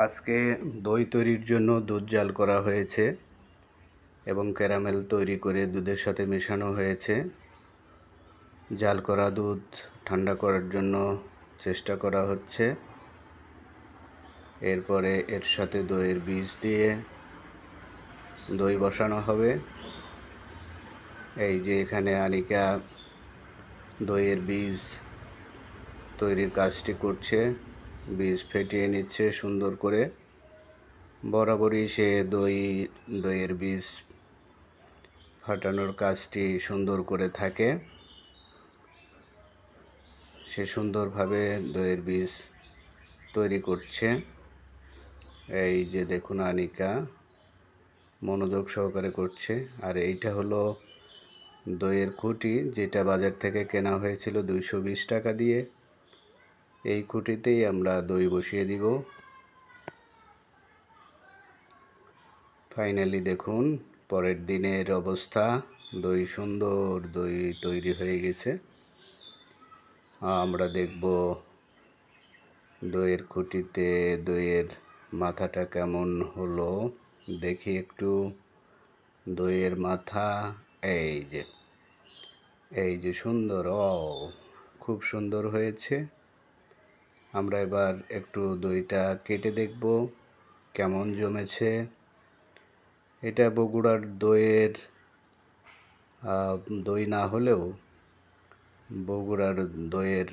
আজকে দই তৈরির জন্য দুধ জাল করা হয়েছে এবং ক্যারামেল তৈরি করে দুধের সাথে মেশানো হয়েছে। জাল করা দুধ ঠান্ডা করার জন্য চেষ্টা করা হচ্ছে। এরপরে এর সাথে দইয়ের বীজ দিয়ে দই বসানো হবে। এই যে এখানে আনিকা দইয়ের বীজ তৈরির কাজটি করছে, বীজ ফেটিয়ে নিচ্ছে সুন্দর করে। বরাবরই সে দইয়ের বীজ ফাটানোর কাজটি সুন্দর করে থাকে। সে সুন্দরভাবে দইয়ের বীজ তৈরি করছে। এই যে দেখুন আনিকা মনোযোগ সহকারে করছে। আর এইটা হলো দইয়ের খুঁটি, যেটা বাজার থেকে কেনা হয়েছিল 220 টাকা দিয়ে। এই খুঁটিতেই আমরা দই বসিয়ে দিব। ফাইনালি দেখুন পরের দিনের অবস্থা, সুন্দর দই তৈরি হয়ে গেছে। আমরা দেখব দইয়ের খুঁটিতে দইয়ের মাথাটা কেমন হলো। দেখি একটু দইয়ের মাথা। এই যে সুন্দর, খুব সুন্দর হয়েছে। আমরা এবার একটু দইটা কেটে দেখব কেমন জমেছে। এটা বগুড়ার দই না হলেও বগুড়ার দইয়ের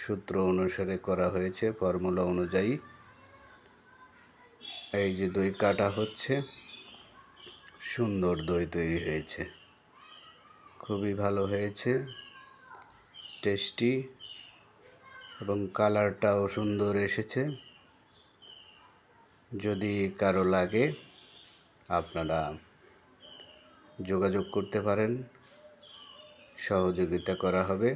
সূত্র অনুসারে করা হয়েছে, ফর্মুলা অনুযায়ী। এই যে দই কাটা হচ্ছে, সুন্দর দই তৈরি হয়েছে, খুবই ভালো হয়েছে, টেস্টি এবং কালারটাও সুন্দর এসেছে। যদি কারো লাগে আপনারা যোগাযোগ করতে পারেন, সহযোগিতা করা হবে।